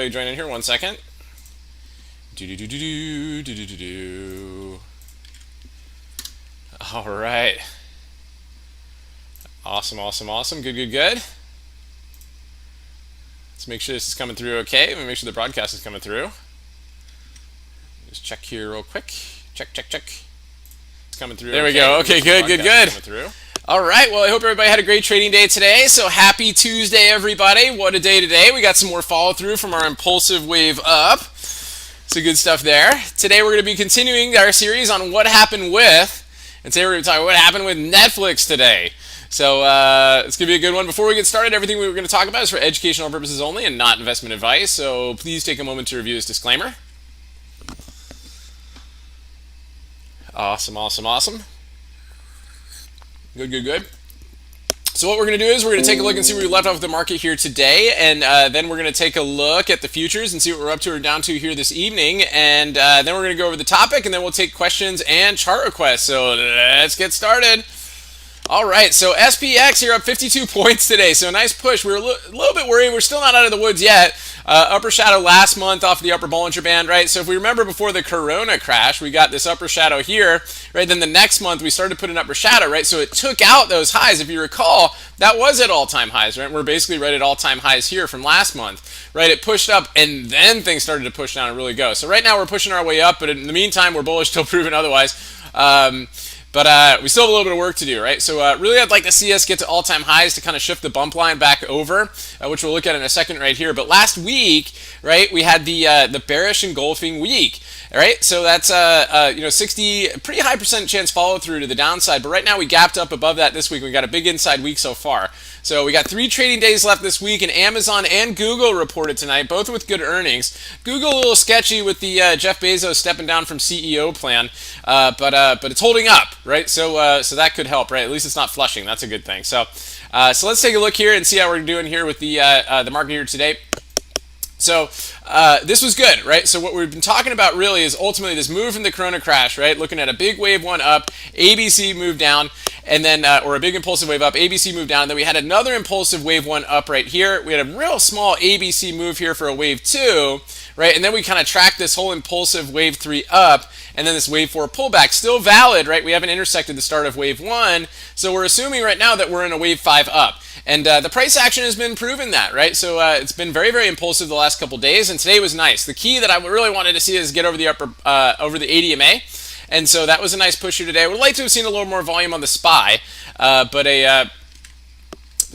Join in here 1 second. All right. Awesome. Good. Let's make sure this is coming through okay. Let me make sure the broadcast is coming through. Just check here real quick. Check. It's coming through. There we go. Okay, good. All right, well, I hope everybody had a great trading day today. So happy Tuesday, everybody. What a day today. We got some more follow through from our impulsive wave up. So good stuff there. Today we're going to be continuing our series on what happened with, and today we're going to talk about what happened with Netflix today. So it's going to be a good one. Before we get started, everything we were going to talk about is for educational purposes only and not investment advice. So please take a moment to review this disclaimer. Awesome. Good. So what we're going to do is we're going to take a look and see where we left off the market here today, and then we're going to take a look at the futures and see what we're up to or down to here this evening, and then we're going to go over the topic, and then we'll take questions and chart requests. So let's get started. All right, so SPX here up 52 points today, so a nice push. We were a little bit worried. We're still not out of the woods yet. Upper shadow last month off the upper Bollinger Band, right? So if we remember before the Corona crash, we got this upper shadow here, right? Then the next month we started to put an upper shadow, right? So it took out those highs. If you recall, that was at all-time highs, right? We're basically right at all-time highs here from last month, right? It pushed up and then things started to push down and really go. So right now we're pushing our way up, but in the meantime, we're bullish till proven otherwise. But we still have a little bit of work to do, right? So really I'd like to see us get to all-time highs to kind of shift the bump line back over, which we'll look at in a second right here. But last week, right, we had the bearish engulfing week, right? So that's 60, pretty high percent chance follow through to the downside. But right now we gapped up above that this week. We got a big inside week so far. So we got 3 trading days left this week, and Amazon and Google reported tonight, both with good earnings. Google a little sketchy with the Jeff Bezos stepping down from CEO plan, but it's holding up, right? So that could help, right? At least it's not flushing. That's a good thing. So let's take a look here and see how we're doing here with the market here today. So this was good, right? So what we've been talking about really is ultimately this move from the Corona crash, right? Looking at a big wave one up, ABC moved down, and then or a big impulsive wave up, ABC moved down, and then we had another impulsive wave one up right here. We had a real small ABC move here for a wave two, right? And then we kind of tracked this whole impulsive wave 3 up, and then this wave 4 pullback. Still valid, right? We haven't intersected the start of wave 1, so we're assuming right now that we're in a wave 5 up. And the price action has been proving that, right? So it's been very, very impulsive the last couple days, and today was nice. The key that I really wanted to see is get over the over the ADMA, and so that was a nice push here today. I would like to have seen a little more volume on the SPY, but it's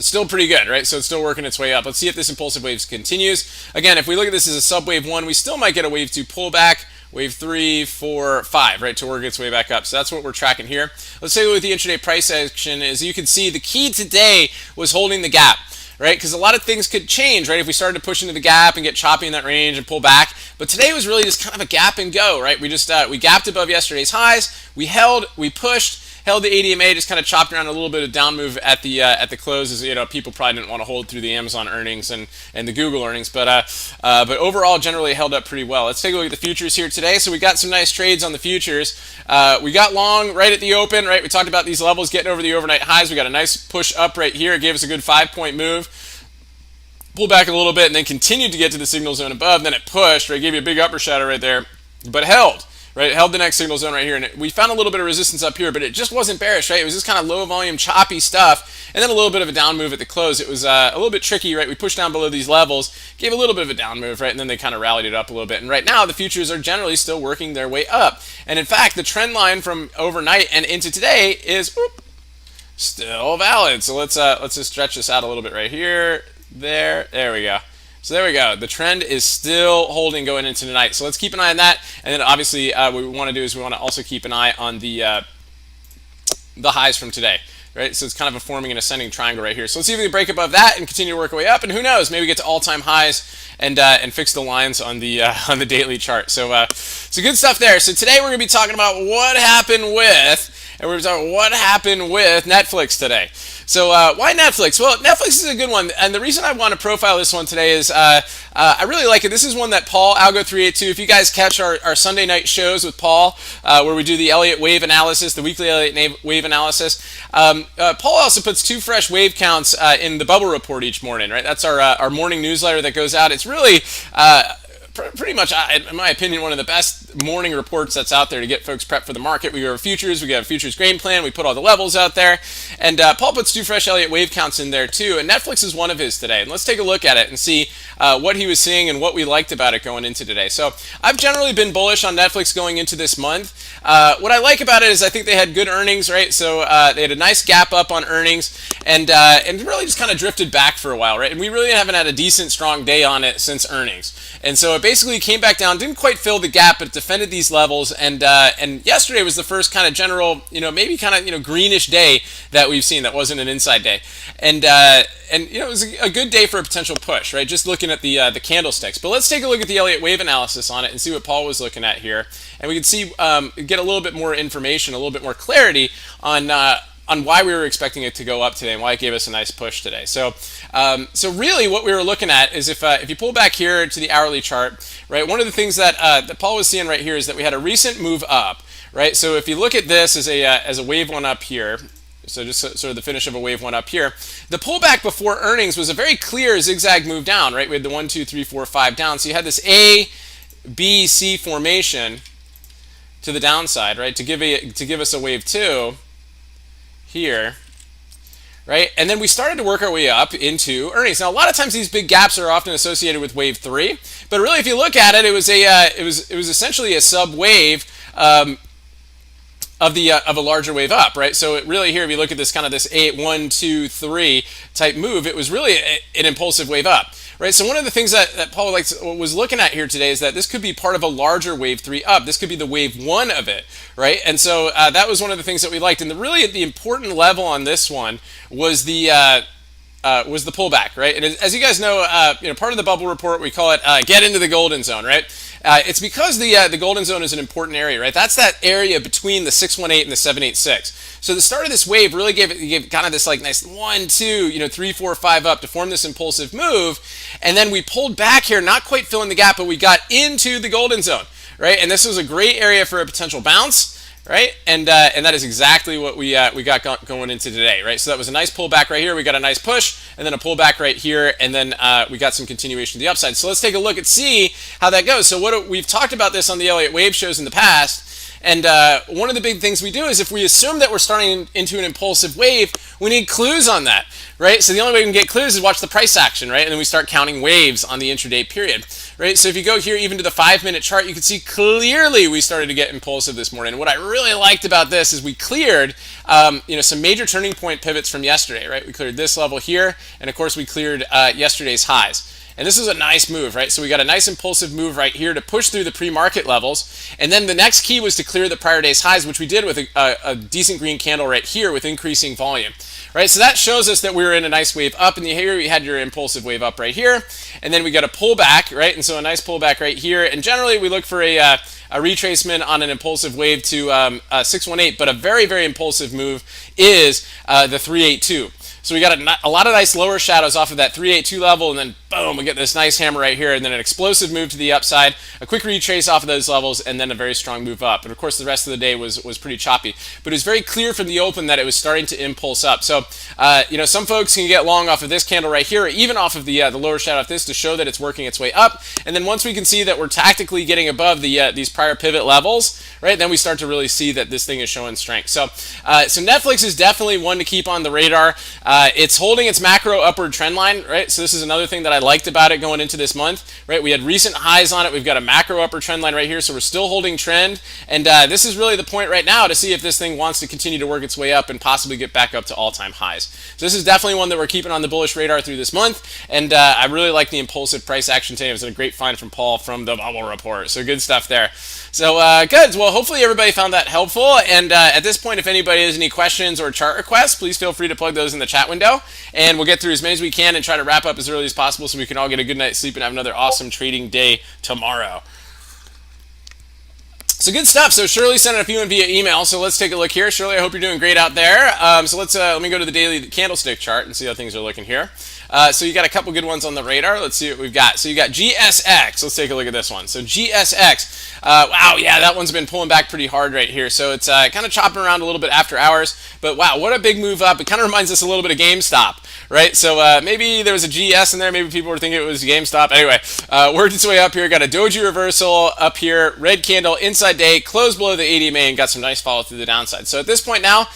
still pretty good, right? So it's still working its way up. Let's see if this impulsive wave continues. Again, if we look at this as a sub wave 1, we still might get a wave 2 pullback, wave 3, 4, 5, right, to work its way back up. So that's what we're tracking here. Let's take a look at the intraday price action. As you can see, the key today was holding the gap, right? Because a lot of things could change, right? If we started to push into the gap and get choppy in that range and pull back. But today was really just kind of a gap and go, right? We just we gapped above yesterday's highs. We held, we pushed, held the ADMA, just kind of chopped around a little bit of down move at the close, as people probably didn't want to hold through the Amazon earnings and the Google earnings, but overall generally held up pretty well. Let's take a look at the futures here today. So we got some nice trades on the futures. We got long right at the open, right? We talked about these levels getting over the overnight highs. We got a nice push up right here. It gave us a good 5-point move. Pulled back a little bit and then continued to get to the signal zone above. Then it pushed, right? Gave you a big upper shadow right there, but held. Right, it held the next signal zone right here, and we found a little bit of resistance up here, but it just wasn't bearish, right? It was just kind of low volume, choppy stuff, and then a little bit of a down move at the close. It was a little bit tricky, right? We pushed down below these levels, gave a little bit of a down move, right? And then they kind of rallied it up a little bit. And right now, the futures are generally still working their way up. And in fact, the trend line from overnight and into today is still valid. So let's just stretch this out a little bit right here. There we go. So there we go. The trend is still holding going into tonight. So let's keep an eye on that. And then obviously what we want to do is we want to also keep an eye on the highs from today. Right? So it's kind of forming an ascending triangle right here. So let's see if we can break above that and continue to work our way up. And who knows, maybe get to all-time highs and fix the lines on the daily chart. So good stuff there. So today we're going to be talking about what happened with, and and we're talking what happened with Netflix today. So why Netflix? Well, Netflix is a good one, and the reason I want to profile this one today is I really like it. This is one that Paul, Algo382, if you guys catch our Sunday night shows with Paul, where we do the Elliott wave analysis, the weekly Elliott wave analysis, Paul also puts 2 fresh wave counts in the Bubble Report each morning, right? That's our morning newsletter that goes out. It's really pretty much, in my opinion, one of the best morning reports that's out there to get folks prepped for the market. We go over futures, we got a futures game plan, we put all the levels out there, and Paul puts 2 fresh Elliott wave counts in there too, and Netflix is one of his today. And let's take a look at it and see what he was seeing and what we liked about it going into today. So I've generally been bullish on Netflix going into this month. What I like about it is I think they had good earnings, right? So they had a nice gap up on earnings, and really just kind of drifted back for a while, right? And we really haven't had a decent, strong day on it since earnings. And so it basically came back down, didn't quite fill the gap, but it defended these levels. And yesterday was the first kind of general, maybe kind of greenish day that we've seen. That wasn't an inside day, and it was a good day for a potential push, right? Just looking at the candlesticks. But let's take a look at the Elliott wave analysis on it and see what Paul was looking at here, and we can see get a little bit more information, a little bit more clarity on why we were expecting it to go up today and why it gave us a nice push today. So really what we were looking at is if you pull back here to the hourly chart, right, one of the things that Paul was seeing right here is that we had a recent move up, right? So if you look at this as a wave one up here, so just sort of the finish of a wave one up here, the pullback before earnings was a very clear zigzag move down, right? We had the 1, 2, 3, 4, 5 down. So you had this A, B, C formation to the downside, right, to give us a wave 2 here, right? And then we started to work our way up into earnings. Now, a lot of times these big gaps are often associated with wave 3, but really, if you look at it, it was essentially a sub wave of a larger wave up, right? So it really here, if you look at this kind of this 8, 1, 2, 3 type move, it was really an impulsive wave up, right? So one of the things that Paul was looking at here today is that this could be part of a larger wave 3 up. This could be the wave 1 of it, right? And so that was one of the things that we liked. And the important level on this one was the pullback, right? And as you guys know, part of the Bubble Report, we call it get into the golden zone, right? It's because the golden zone is an important area, right? That's that area between the 618 and the 786. So the start of this wave really gave kind of this like nice 1, 2, 3, 4, 5 up to form this impulsive move, and then we pulled back here, not quite filling the gap, but we got into the golden zone, right? And this was a great area for a potential bounce, right? And that is exactly what we got going into today, right? So that was a nice pullback right here. We got a nice push, and then a pullback right here, and then we got some continuation to the upside. So let's take a look and see how that goes. So we've talked about this on the Elliott Wave shows in the past, and one of the big things we do is if we assume that we're starting into an impulsive wave, we need clues on that, right? So the only way we can get clues is watch the price action, right? And then we start counting waves on the intraday period, right? So if you go here even to the 5-minute chart, you can see clearly we started to get impulsive this morning. And what I really liked about this is we cleared some major turning point pivots from yesterday, right? We cleared this level here, and of course we cleared yesterday's highs. And this is a nice move, right? So we got a nice impulsive move right here to push through the pre-market levels. And then the next key was to clear the prior day's highs, which we did with a decent green candle right here with increasing volume, right? So that shows us that we were in a nice wave up. And here we had your impulsive wave up right here. And then we got a pullback, right? And so a nice pullback right here. And generally we look for a retracement on an impulsive wave to 618. But a very, very impulsive move is the 382. So we got a lot of nice lower shadows off of that 382 level, and then boom, we get this nice hammer right here, and then an explosive move to the upside, a quick retrace off of those levels, and then a very strong move up. And of course, the rest of the day was pretty choppy. But it was very clear from the open that it was starting to impulse up. So, some folks can get long off of this candle right here, or even off of the lower shadow of this to show that it's working its way up. And then once we can see that we're tactically getting above these prior pivot levels, right, then we start to really see that this thing is showing strength. So Netflix is definitely one to keep on the radar. It's holding its macro upward trend line, right? So this is another thing that I liked about it going into this month, right? We had recent highs on it. We've got a macro upward trend line right here, so we're still holding trend. And this is really the point right now to see if this thing wants to continue to work its way up and possibly get back up to all-time highs. So this is definitely one that we're keeping on the bullish radar through this month. And I really like the impulsive price action today. It was a great find from Paul from the Bubble Report. So good stuff there. So good. Well, hopefully everybody found that helpful. And at this point, if anybody has any questions or chart requests, please feel free to plug those in the chat window. And we'll get through as many as we can and try to wrap up as early as possible so we can all get a good night's sleep and have another awesome trading day tomorrow. So good stuff. So Shirley sent a few in via email. So let's take a look here. Shirley, I hope you're doing great out there. So let me go to the daily candlestick chart and see how things are looking here. So you got a couple good ones on the radar. Let's see what we've got. So you got GSX. Let's take a look at this one. So GSX. Wow, yeah, that one's been pulling back pretty hard right here. So it's kind of chopping around a little bit after hours. But wow, what a big move up. It kind of reminds us a little bit of GameStop, right? So maybe there was a GS in there. Maybe people were thinking it was GameStop. Anyway, worked its way up here. Got a doji reversal up here. Red candle inside day. Closed below the 80 MA and got some nice follow through the downside. So at this point now,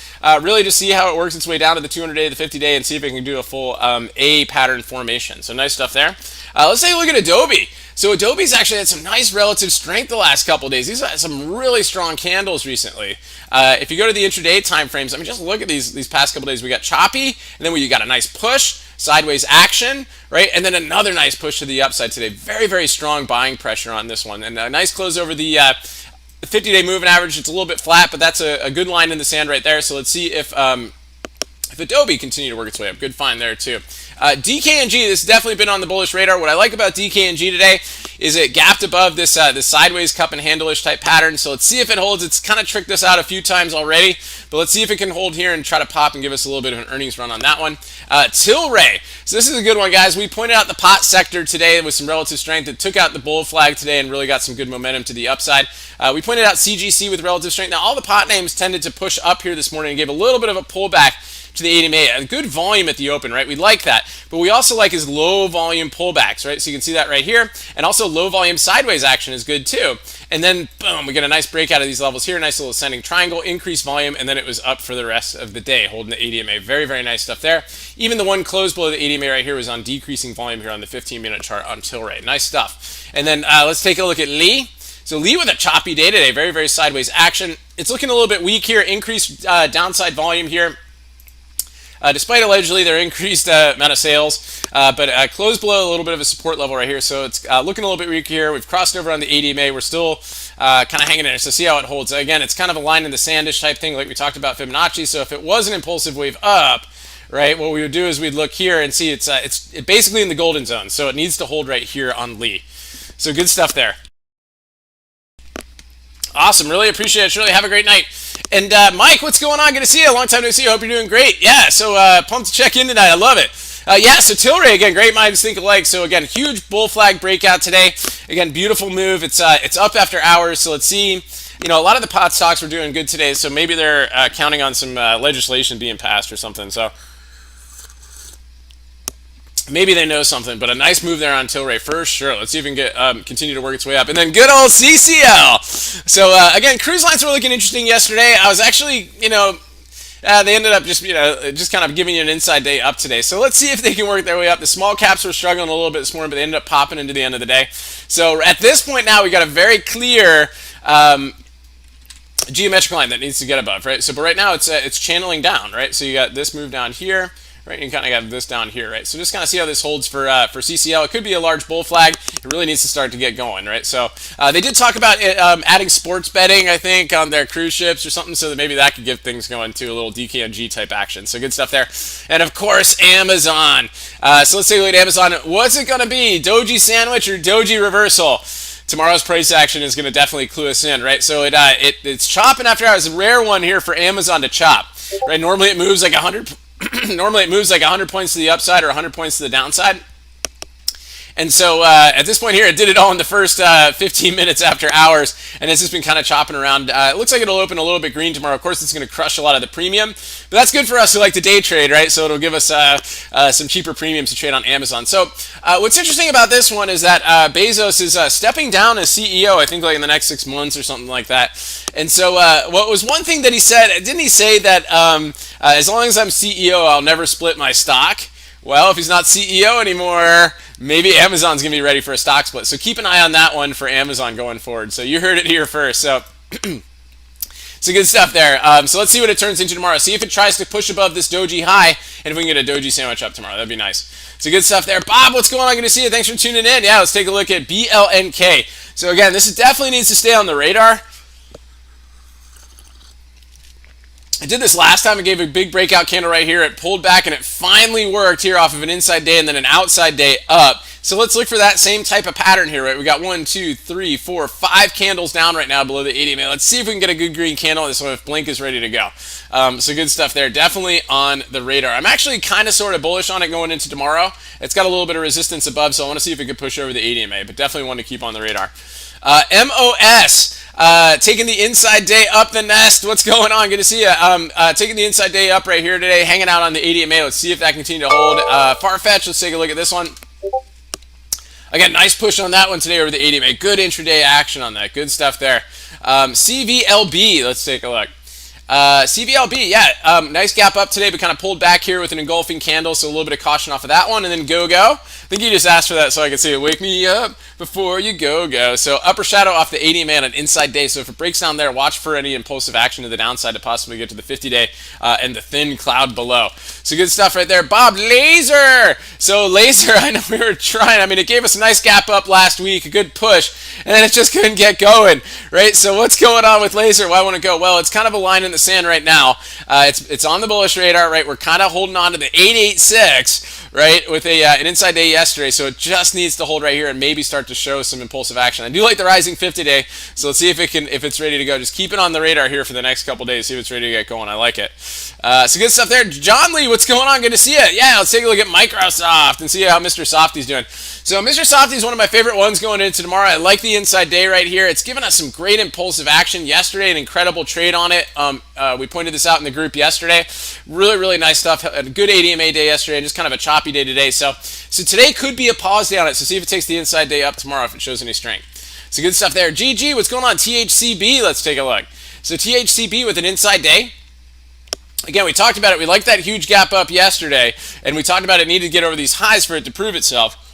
really just see how it works its way down to the 200-day, the 50-day, and see if it can do a full A pattern formation. So nice stuff there. Let's take a look at Adobe. So Adobe's actually had some nice relative strength the last couple of days. These have had some really strong candles recently. If you go to the intraday time frames, I mean, just look at these past couple of days. We got choppy, and then we got a nice push, sideways action, right? And then another nice push to the upside today. Very, very strong buying pressure on this one. And a nice close over the 50-day moving average. It's a little bit flat, but that's a good line in the sand right there. So let's see if Adobe continue to work its way up. Good find there too. DKNG, this has definitely been on the bullish radar. What I like about DKNG today is it gapped above this this sideways cup and handle-ish type pattern. So let's see if it holds. It's kind of tricked us out a few times already, but let's see if it can hold here and try to pop and give us a little bit of an earnings run on that one. Tilray. So this is a good one, guys. We pointed out the pot sector today with some relative strength. It took out the bull flag today and really got some good momentum to the upside. We pointed out CGC with relative strength. Now, all the pot names tended to push up here this morning and gave a little bit of a pullback to the 80 MA. A good volume at the open, right? We like that. But we also like his low volume pullbacks, right? So you can see that right here. And also low volume sideways action is good too. And then, boom, we get a nice breakout of these levels here. Nice little ascending triangle, increased volume, and then it was up for the rest of the day, holding the 80 MA. Very, very nice stuff there. Even the one closed below the 80 MA right here was on decreasing volume here on the 15-minute chart on Tilray. Nice stuff. And then let's take a look at Lee. So Lee with a choppy day today. Very, very sideways action. It's looking a little bit weak here. Increased downside volume here. Despite allegedly their increased amount of sales, but closed below a little bit of a support level right here. So it's looking a little bit weak here. We've crossed over on the 80 MA. We're still kind of hanging in there. So see how it holds. Again, it's kind of a line in the sandish type thing like we talked about Fibonacci. So if it was an impulsive wave up, right, what we would do is we'd look here and see it's basically in the golden zone. So it needs to hold right here on Lee. So good stuff there. Awesome. Really appreciate it. Shirley, have a great night. And Mike, what's going on? Good to see you. Long time no see you. Hope you're doing great. Yeah, so pumped to check in tonight. I love it. Yeah, so Tilray, again, great minds think alike. So again, huge bull flag breakout today. Again, beautiful move. It's up after hours. So let's see. You know, a lot of the pot stocks were doing good today. So maybe they're counting on some legislation being passed or something. So maybe they know something, but a nice move there on Tilray for sure. Let's see if we can get continue to work its way up. And then good old CCL. So again, cruise lines were looking interesting yesterday. I was actually, you know, they ended up just kind of giving you an inside day up today. So let's see if they can work their way up. The small caps were struggling a little bit this morning, but they ended up popping into the end of the day. So at this point now, we got a very clear geometric line that needs to get above, right? So, but right now it's channeling down, right? So you got this move down here. Right, you kind of got this down here, right? So just kind of see how this holds for CCL. It could be a large bull flag. It really needs to start to get going, right? So they did talk about adding sports betting, I think, on their cruise ships or something, so that maybe that could get things going to a little DKNG type action. So good stuff there. And of course, Amazon. So let's take a look at Amazon. What's it going to be? Doji sandwich or Doji reversal? Tomorrow's price action is going to definitely clue us in, right? So it's chopping after hours. A rare one here for Amazon to chop, right? Normally it moves like 100. Normally it moves like 100 points to the upside or 100 points to the downside. And so at this point here, it did it all in the first 15 minutes after hours, and it's just been kind of chopping around. It looks like it'll open a little bit green tomorrow. Of course, it's going to crush a lot of the premium, but that's good for us who like to day trade, right? So it'll give us some cheaper premiums to trade on Amazon. So what's interesting about this one is that Bezos is stepping down as CEO, I think like in the next 6 months or something like that. And so what was one thing that he said, didn't he say that as long as I'm CEO, I'll never split my stock? Well, if he's not CEO anymore, maybe Amazon's going to be ready for a stock split. So keep an eye on that one for Amazon going forward. So you heard it here first. So so good stuff there. So let's see what it turns into tomorrow. See if it tries to push above this doji high, and if we can get a doji sandwich up tomorrow. That'd be nice. So good stuff there. Bob, what's going on? Good to see you. Thanks for tuning in. Yeah, let's take a look at BLNK. So again, this definitely needs to stay on the radar. I did this last time. I gave a big breakout candle right here. It pulled back and it finally worked here off of an inside day and then an outside day up. So let's look for that same type of pattern here, right? We got 1, 2, 3, 4, 5 candles down right now below the 80 MA. Let's see if we can get a good green candle on this one if Blink is ready to go. So good stuff there. Definitely on the radar. I'm actually kind of sort of bullish on it going into tomorrow. It's got a little bit of resistance above, so I want to see if it can push over the 80 MA, but definitely one to keep on the radar. MOS. Taking the inside day up the nest. What's going on? Good to see you. Taking the inside day up right here today, hanging out on the 80 MA. Let's see if that can continue to hold. Farfetch, let's take a look at this one. Again, nice push on that one today over the 80 MA. Good intraday action on that. Good stuff there. CVLB, let's take a look. CVLB, yeah, nice gap up today, but kind of pulled back here with an engulfing candle, so a little bit of caution off of that one, and then go. I think you just asked for that so I could see it. Wake me up before you go. So upper shadow off the 80 MA on an inside day, so if it breaks down there, watch for any impulsive action to the downside to possibly get to the 50 day and the thin cloud below. So good stuff right there. Bob, Laser! So Laser, I know we were trying, I mean, it gave us a nice gap up last week, a good push, and then it just couldn't get going, right? So what's going on with Laser? Why won't it go? Well, it's kind of a line in the sand right now. It's on the bullish radar, right? We're kind of holding on to the 886, right, with an inside day yesterday, so it just needs to hold right here and maybe start to show some impulsive action. I do like the rising 50 day, so let's see if it's ready to go. Just keep it on the radar here for the next couple days, see if it's ready to get going. I like it. So good stuff there. John Lee, what's going on? Good to see you. Yeah, let's take a look at Microsoft and see how Mr. Softy's doing. So Mr. Softy is one of my favorite ones going into tomorrow. I like the inside day right here. It's given us some great impulsive action yesterday, an incredible trade on it. We pointed this out in the group yesterday. Really nice stuff. A good 80 MA day yesterday, just kind of a choppy day today. So today could be a pause day on it. So see if it takes the inside day up tomorrow if it shows any strength. So good stuff there. GG, what's going on? THCB, let's take a look. So THCB with an inside day. Again, we talked about it. We liked that huge gap up yesterday, and we talked about it needed to get over these highs for it to prove itself.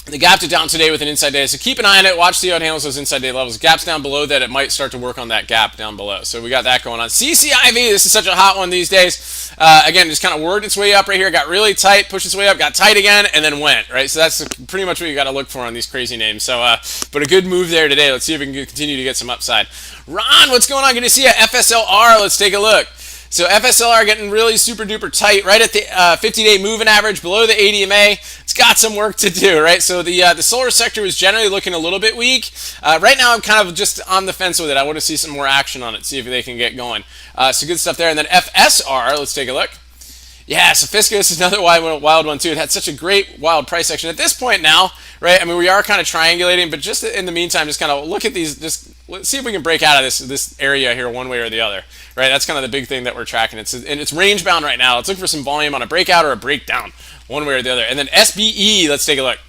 The gapped it down today with an inside day, so keep an eye on it. Watch see how it handles those inside day levels. Gaps down below that, it might start to work on that gap down below. So we got that going on. CCIV, this is such a hot one these days. Again, just kind of worked its way up right here. Got really tight, pushed its way up, got tight again, and then went, right? So that's pretty much what you got to look for on these crazy names. So, but a good move there today. Let's see if we can continue to get some upside. Ron, what's going on? Good to see you. FSLR, let's take a look. So FSLR getting really super duper tight right at the 50-day moving average below the 80 MA. It's got some work to do, right? So the solar sector was generally looking a little bit weak. Right now I'm kind of just on the fence with it. I want to see some more action on it, see if they can get going. So good stuff there. And then FSR, let's take a look. Yeah, so Fiscus is another wild one too. It had such a great wild price action. At this point now, right, I mean, we are kind of triangulating, but just in the meantime, just kind of look at these, just let's see if we can break out of this area here one way or the other, right? That's kind of the big thing that we're tracking. It's range bound right now. Let's look for some volume on a breakout or a breakdown, one way or the other. And then SBE, let's take a look.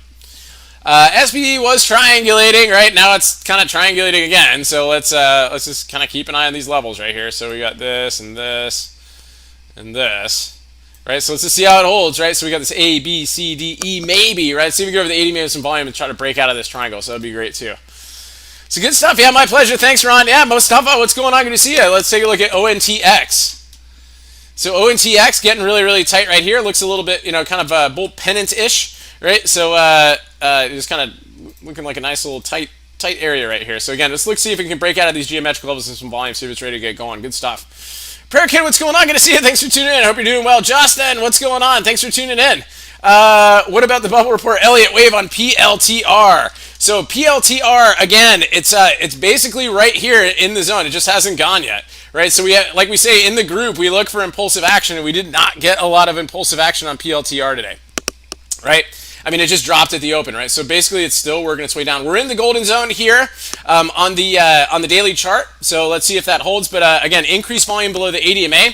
SBE was triangulating, right? Now it's kind of triangulating again. So let's just kind of keep an eye on these levels right here. So we got this and this and this. Right, so let's just see how it holds, right? So we got this A, B, C, D, E, maybe, right? See if we can go over the 80 maybe some volume and try to break out of this triangle. So that'd be great too. So good stuff. Yeah, my pleasure. Thanks, Ron. Yeah, Mustafa, what's going on? Good to see you. Let's take a look at ONTX. So ONTX getting really tight right here. Looks a little bit, kind of bull pennant-ish, right? So just kind of looking like a nice little tight area right here. So again, let's see if we can break out of these geometric levels and some volume, see if it's ready to get going. Good stuff. Prayer Kid, what's going on? Good to see you. Thanks for tuning in. I hope you're doing well. Justin, what's going on? Thanks for tuning in. What about the bubble report? Elliott Wave on PLTR. So PLTR, again, it's basically right here in the zone. It just hasn't gone yet, right? So like we say in the group, we look for impulsive action, and we did not get a lot of impulsive action on PLTR today, right? I mean, it just dropped at the open, right? So basically, it's still working its way down. We're in the golden zone here on the daily chart. So let's see if that holds. But again, increased volume below the 80 MA.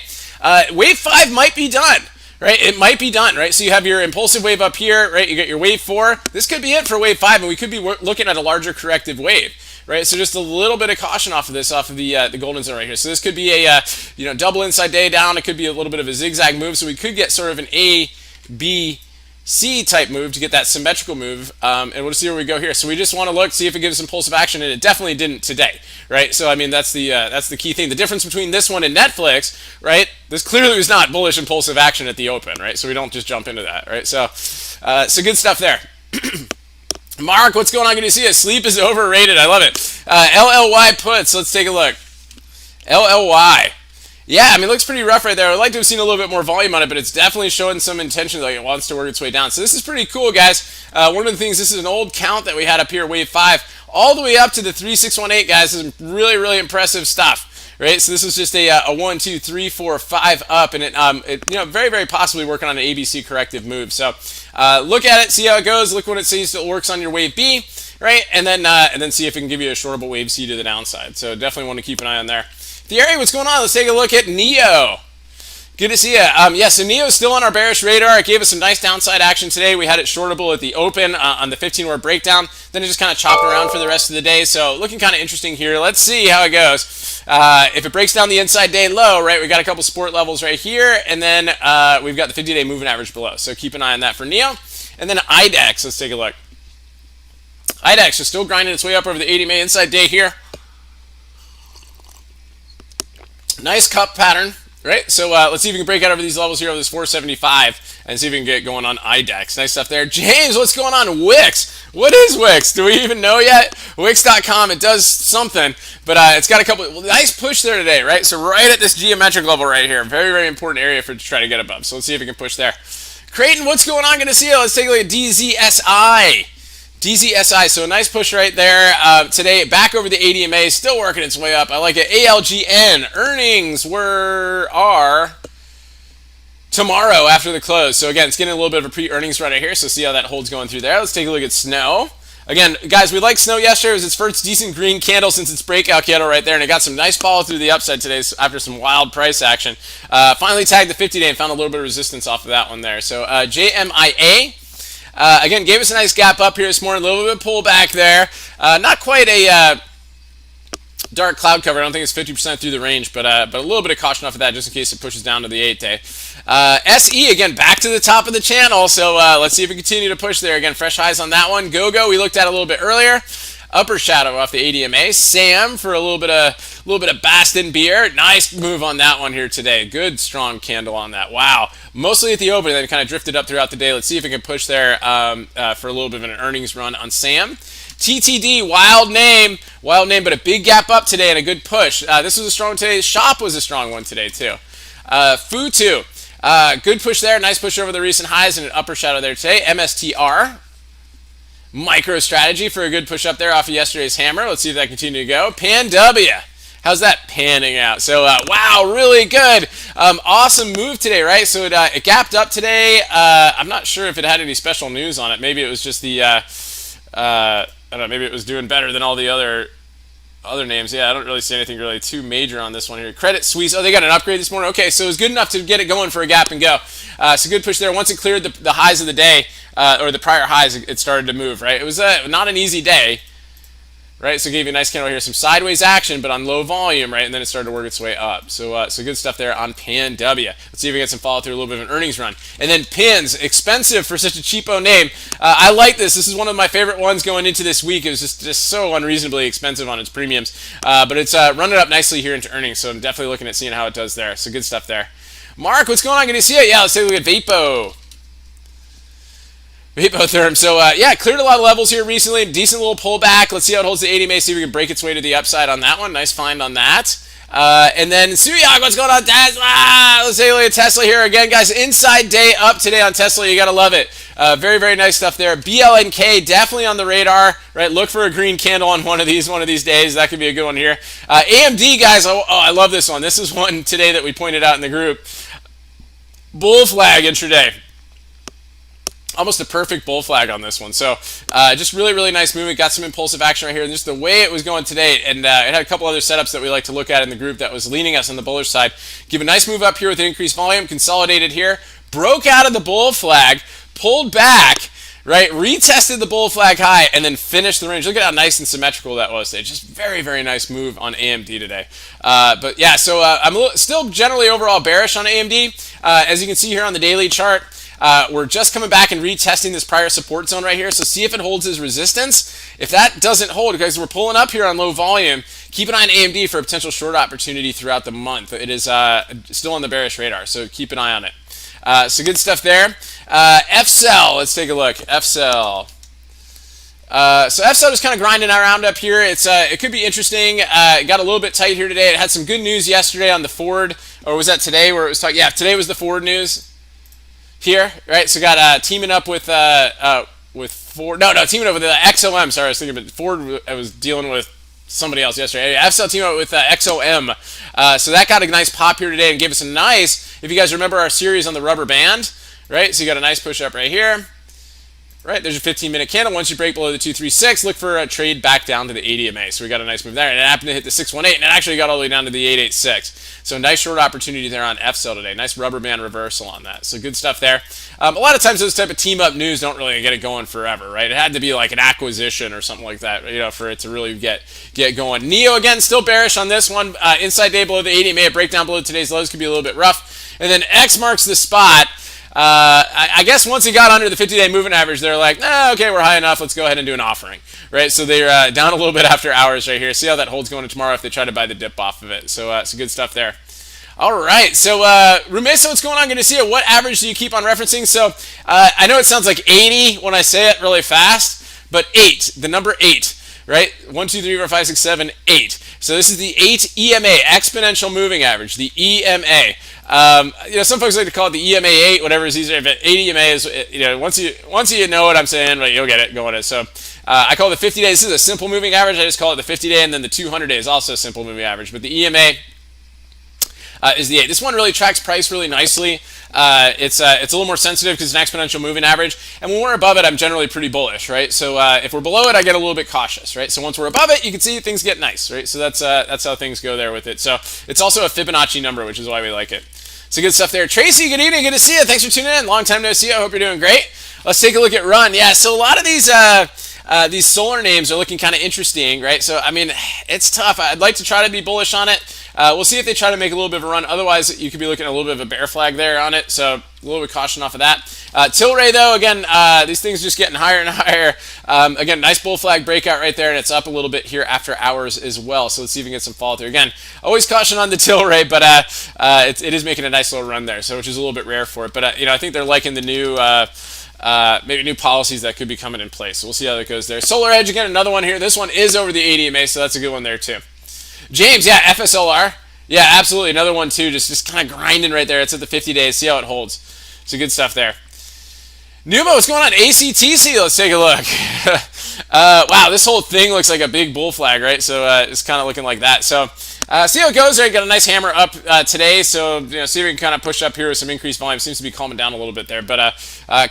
Wave 5 might be done, right? It might be done, right? So you have your impulsive wave up here, right? You got your wave 4. This could be it for wave 5, and we could be looking at a larger corrective wave, right? So just a little bit of caution off of this, off of the golden zone right here. So this could be a double inside day down. It could be a little bit of a zigzag move. So we could get sort of an A, B, C type move to get that symmetrical move, and we'll see where we go here. So we just want to look, see if it gives impulsive action, and it definitely didn't today, right? So I mean, that's the key thing. The difference between this one and Netflix, right? This clearly was not bullish impulsive action at the open, right? So we don't just jump into that, right? So good stuff there. Mark, what's going on? Good to see you. Sleep is overrated. I love it. LLY puts. Let's take a look. LLY. Yeah, I mean, it looks pretty rough right there. I'd like to have seen a little bit more volume on it, but it's definitely showing some intention, like it wants to work its way down. So this is pretty cool, guys. One of the things, this is an old count that we had up here, wave 5, all the way up to the 3618, guys. This is really, really impressive stuff, right? So this is just a 1, 2, 3, 4, 5 up, and it very, very possibly working on an ABC corrective move. So look at it, see how it goes. Look when it sees it works on your wave B, right? And then see if it can give you a shortable wave C to the downside. So definitely want to keep an eye on there. The area, what's going on? Let's take a look at NEO. Good to see you. So NEO is still on our bearish radar. It gave us some nice downside action today. We had it shortable at the open on the 15-hour breakdown. Then it just kind of chopped around for the rest of the day. So looking kind of interesting here. Let's see how it goes. If it breaks down the inside day low, right, we've got a couple support levels right here. And then we've got the 50-day moving average below. So keep an eye on that for NEO. And then IDEX, let's take a look. IDEX is still grinding its way up over the 80-day inside day here. Nice cup pattern, right? So let's see if we can break out over these levels here over this 475 and see if we can get going on IDEX. Nice stuff there. James, what's going on? Wix. What is Wix? Do we even know yet? Wix.com, it does something, but it's got a couple, nice push there today, right? So right at this geometric level right here. Very, very important area for it to try to get above. So let's see if we can push there. Creighton, what's going on? Good to see you. Let's take a look at DZSI. DZSI, so a nice push right there today, back over the 80 MA, still working its way up. I like it. ALGN, earnings are tomorrow after the close. So again, it's getting a little bit of a pre-earnings run right here, so see how that holds going through there. Let's take a look at Snow. Again, guys, we liked Snow yesterday. It was its first decent green candle since its breakout candle right there, and it got some nice follow through the upside today after some wild price action. Finally tagged the 50-day and found a little bit of resistance off of that one there. So JMIA. Again, gave us a nice gap up here this morning, a little bit of pullback there. Not quite a dark cloud cover. I don't think it's 50% through the range, but a little bit of caution off of that just in case it pushes down to the 8-day. SE, again, back to the top of the channel, so let's see if we continue to push there. Again, fresh highs on that one. GoGo, we looked at a little bit earlier. Upper shadow off the ADMA. Sam for a little bit of Bastin beer. Nice move on that one here today. Good strong candle on that. Wow. Mostly at the open, then kind of drifted up throughout the day. Let's see if it can push there for a little bit of an earnings run on Sam. TTD, wild name, but a big gap up today and a good push. This was a strong one today. Shop was a strong one today too. Futu, good push there. Nice push over the recent highs and an upper shadow there today. MSTR. MicroStrategy for a good push up there off of yesterday's hammer. Let's see if that continues to go. PanW. How's that panning out? So, wow, really good. Awesome move today, right? So it gapped up today. I'm not sure if it had any special news on it. Maybe it was just the, I don't know, maybe it was doing better than all the other names. Yeah, I don't really see anything really too major on this one here. Credit Suisse. Oh, they got an upgrade this morning. Okay, so it was good enough to get it going for a gap and go. So good push there. Once it cleared the highs of the day, or the prior highs, it started to move, right? It was not an easy day, right? So it gave you a nice candle here, some sideways action, but on low volume, right? And then it started to work its way up. So good stuff there on PanW. Let's see if we get some follow through, a little bit of an earnings run. And then Pins, expensive for such a cheapo name. I like this. This is one of my favorite ones going into this week. It was just so unreasonably expensive on its premiums. But it's running up nicely here into earnings, so I'm definitely looking at seeing how it does there. So good stuff there. Mark, what's going on? Good to see you. Yeah, let's take a look at Vapo. Vapotherm. So, yeah, cleared a lot of levels here recently. Decent little pullback. Let's see how it holds the 80 MA. See if we can break its way to the upside on that one. Nice find on that. And then Suyak, what's going on? Tesla. Let's take a look at Tesla here again, guys. Inside day up today on Tesla. You got to love it. Very, very nice stuff there. BLNK, definitely on the radar, right? Look for a green candle on one of these days. That could be a good one here. AMD, guys. Oh, I love this one. This is one today that we pointed out in the group. Bull flag intraday. Almost a perfect bull flag on this one. So just really, really nice movement. Got some impulsive action right here. And just the way it was going today, and it had a couple other setups that we like to look at in the group that was leaning us on the bullish side. Give a nice move up here with increased volume, consolidated here, broke out of the bull flag, pulled back, right, retested the bull flag high, and then finished the range. Look at how nice and symmetrical that was today. Just very, very nice move on AMD today. But yeah, so I'm still generally overall bearish on AMD. As you can see here on the daily chart, we're just coming back and retesting this prior support zone right here. So see if it holds as resistance. If that doesn't hold, because we're pulling up here on low volume, keep an eye on AMD for a potential short opportunity throughout the month. It is still on the bearish radar, so keep an eye on it. So good stuff there. FCell, let's take a look. FCell. So FSO is kind of grinding around up here. It could be interesting. It got a little bit tight here today. It had some good news yesterday on the Ford, or was that today where it was talking? Yeah, today was the Ford news here, right? So got teaming up with Ford. No, teaming up with the XOM. Sorry, I was thinking, but Ford. I was dealing with somebody else yesterday. FSO teaming up with XOM. So that got a nice pop here today and gave us a nice. If you guys remember our series on the rubber band, right? So you got a nice push up right here. Right, there's a 15-minute candle. Once you break below the 236, look for a trade back down to the 80 MA. So we got a nice move there, and it happened to hit the 618, and it actually got all the way down to the 886. So nice short opportunity there on FSL today. Nice rubber band reversal on that. So good stuff there. A lot of times those type of team-up news don't really get it going forever, right? It had to be like an acquisition or something like that, for it to really get going. NEO again, still bearish on this one. Inside day below the 80 MA. A breakdown below today's lows could be a little bit rough. And then X marks the spot. I guess once he got under the 50-day moving average, they're like, okay, we're high enough. Let's go ahead and do an offering, right? So they're down a little bit after hours right here. See how that holds going to tomorrow if they try to buy the dip off of it. So some good stuff there. All right, so Rumesa, what's going on? Good to see you. What average do you keep on referencing? So I know it sounds like 80 when I say it really fast, but 8, the number 8. Right? 1, 2, 3, 4, 5, 6, 7, 8. So this is the 8 EMA, exponential moving average, the EMA. Some folks like to call it the EMA 8, whatever is easier. But 8 EMA is, once you know what I'm saying, right, you'll get it going. So I call it the 50 days. This is a simple moving average. I just call it the 50 day, and then the 200 day is also a simple moving average. But the EMA is the 8. This one really tracks price really nicely. It's a little more sensitive because it's an exponential moving average, and when we're above it, I'm generally pretty bullish, right? So if we're below it, I get a little bit cautious, right? So once we're above it, you can see things get nice, right? So that's how things go there with it. So it's also a Fibonacci number, which is why we like it. So good stuff there. Tracy, good evening, good to see you. Thanks for tuning in. Long time no see. I hope you're doing great. Let's take a look at Run. Yeah, so a lot of these solar names are looking kind of interesting, right? So I mean, it's tough. I'd like to try to be bullish on it. We'll see if they try to make a little bit of a run. Otherwise, you could be looking at a little bit of a bear flag there on it. So a little bit of caution off of that. Tilray, though, again, these things are just getting higher and higher. Again, nice bull flag breakout right there, and it's up a little bit here after hours as well. So let's see if we can get some follow through. Again, always caution on the Tilray, but it is making a nice little run there, so which is a little bit rare for it. But I think they're liking the new. Maybe new policies that could be coming in place. So we'll see how that goes there. Solar Edge, again, another one here. This one is over the 80 MA, so that's a good one there too. James, yeah, FSLR. Yeah, absolutely. Another one too, just kind of grinding right there. It's at the 50 days. See how it holds. So good stuff there. Numa, what's going on? ACTC, let's take a look. Wow, this whole thing looks like a big bull flag, right? So it's kind of looking like that. So see how it goes there. Got a nice hammer up today. So see if we can kind of push up here with some increased volume. Seems to be calming down a little bit there. But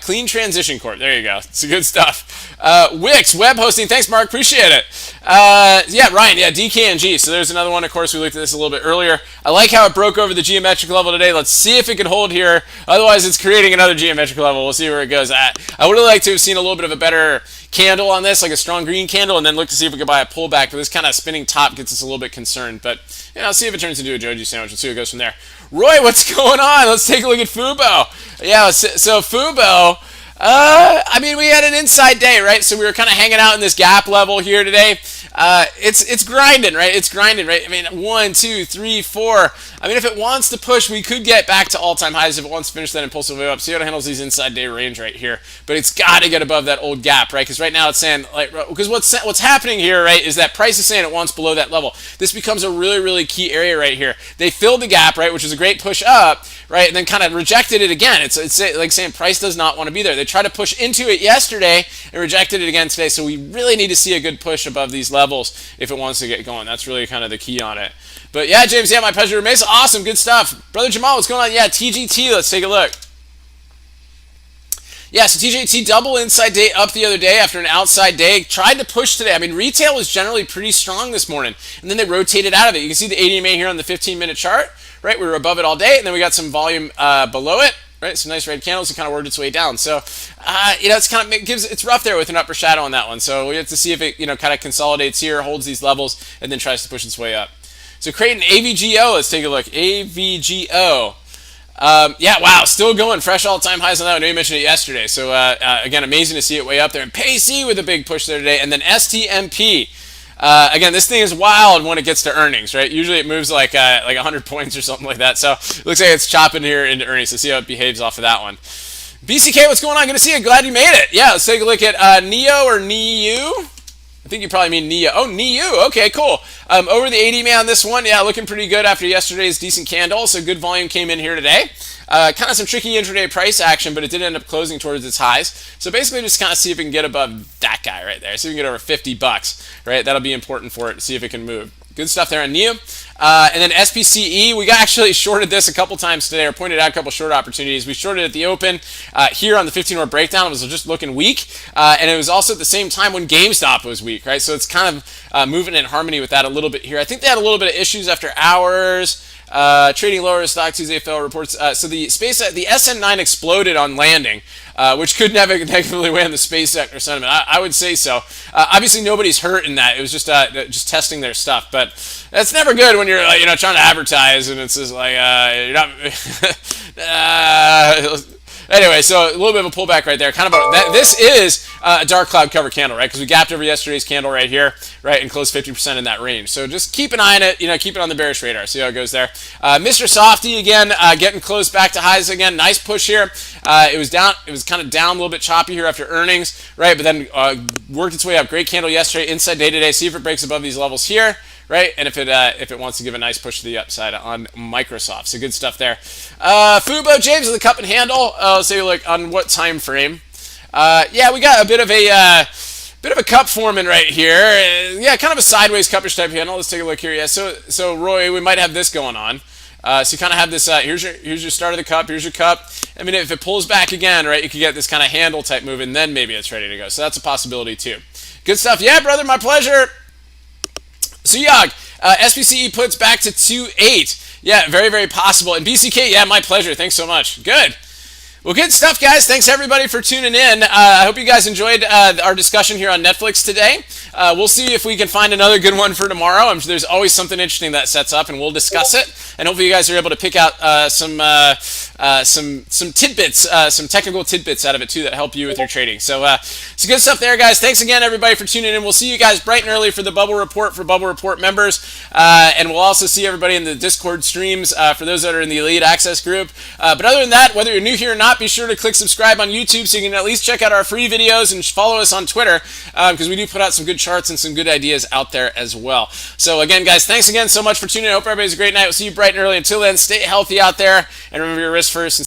Clean Transition Corp. There you go. It's good stuff. Wix, web hosting. Thanks, Mark. Appreciate it. Yeah, Ryan. Yeah, DKNG. So there's another one. Of course, we looked at this a little bit earlier. I like how it broke over the geometric level today. Let's see if it can hold here. Otherwise, it's creating another geometric level. We'll see where it goes at. I would have liked to have seen a little bit of a better candle on this, like a strong green candle, and then look to see if we could buy a pullback. But this kind of spinning top gets us a little bit concerned. But I'll see if it turns into a Joji sandwich. We'll see what goes from there. Roy, what's going on? Let's take a look at Fubo. Yeah, so Fubo. I mean, we had an inside day, right? So we were kind of hanging out in this gap level here today. It's grinding, right? It's grinding, right? I mean, 1, 2, 3, 4. I mean, if it wants to push, we could get back to all-time highs if it wants to finish that impulsive wave up. See how it handles these inside day range right here. But it's got to get above that old gap, right? Because right now it's saying, like, because what's happening here, right, is that price is saying it wants below that level. This becomes a really, really key area right here. They filled the gap, right, which is a great push up, right, and then kind of rejected it again. It's like saying price does not want to be there. They tried to push into it yesterday and rejected it again today. So we really need to see a good push above these levels if it wants to get going. That's really kind of the key on it. But yeah, James, yeah, my pleasure. Mesa, awesome, good stuff. Brother Jamal, what's going on? Yeah, TGT, let's take a look. Yeah, so TJT double inside day up the other day after an outside day. Tried to push today. I mean, retail was generally pretty strong this morning, and then they rotated out of it. You can see the 80 MA here on the 15-minute chart, right? We were above it all day, and then we got some volume below it, right? Some nice red candles and kind of worked its way down. So, it's kind of it's rough there with an upper shadow on that one. So we have to see if it kind of consolidates here, holds these levels, and then tries to push its way up. So Creighton AVGO, let's take a look. AVGO. Yeah, wow, still going. Fresh all-time highs on that. I know you mentioned it yesterday. So, again, amazing to see it way up there. And PayC with a big push there today. And then STMP. Again, this thing is wild when it gets to earnings, right? Usually it moves like 100 points or something like that. So it looks like it's chopping here into earnings. So see how it behaves off of that one. BCK, what's going on? Good to see you. Glad you made it. Yeah, let's take a look at Neo or Neu. I think you probably mean Neo. Oh, Neu. Okay, cool. Over the 80 man, this one, yeah, looking pretty good after yesterday's decent candle. So good volume came in here today. Kind of some tricky intraday price action, but it did end up closing towards its highs. So basically, just kind of see if we can get above that guy right there. See if we can get over $50, right? That'll be important for it to see if it can move. Good stuff there on Neo. And then SPCE, we got actually shorted this a couple times today, or pointed out a couple short opportunities. We shorted at the open here on the 15-hour breakdown. It was just looking weak, and it was also at the same time when GameStop was weak, right? So it's kind of moving in harmony with that a little bit here. I think they had a little bit of issues after hours. Trading lower, stock Tuesday fell reports. So the SN9 exploded on landing, which could negatively weigh on the space sector sentiment. I would say so. Obviously, nobody's hurt in that. It was just testing their stuff, but that's never good when you're trying to advertise and it's just like you're not. Anyway, so a little bit of a pullback right there. This is a dark cloud cover candle, right? Because we gapped over yesterday's candle right here, right, and closed 50% in that range. So just keep an eye on it. Keep it on the bearish radar. See how it goes there. Mr. Softy again, getting close back to highs again. Nice push here. It was down. It was kind of down a little bit choppy here after earnings, right? But then worked its way up. Great candle yesterday. Inside day to day. See if it breaks above these levels here. Right, and if it wants to give a nice push to the upside on Microsoft, so good stuff there. Fubo James of the cup and handle. Let's say like on what time frame? Yeah, we got a bit of a cup forming right here. Yeah, kind of a sideways cupish type handle. Let's take a look here. Yeah, so Roy, we might have this going on. So you kind of have this. Here's your start of the cup. Here's your cup. I mean, if it pulls back again, right, you could get this kind of handle type move, and then maybe it's ready to go. So that's a possibility too. Good stuff. Yeah, brother, my pleasure. So Yog, SPCE puts back to 2.8. Yeah, very, very possible. And BCK, yeah, my pleasure. Thanks so much. Good. Well, good stuff, guys. Thanks, everybody, for tuning in. I hope you guys enjoyed our discussion here on Netflix today. We'll see if we can find another good one for tomorrow. I'm sure there's always something interesting that sets up, and we'll discuss it. And hopefully you guys are able to pick out some tidbits, some technical tidbits out of it, too, that help you with your trading. So it's good stuff there, guys. Thanks again, everybody, for tuning in. We'll see you guys bright and early for the Bubble Report for Bubble Report members. And we'll also see everybody in the Discord streams for those that are in the Elite Access group. But other than that, whether you're new here or not, be sure to click subscribe on YouTube so you can at least check out our free videos and follow us on Twitter because we do put out some good charts and some good ideas out there as well. So again, guys, thanks again so much for tuning in. I hope everybody has a great night. We'll see you bright and early. Until then, stay healthy out there and remember your risk first.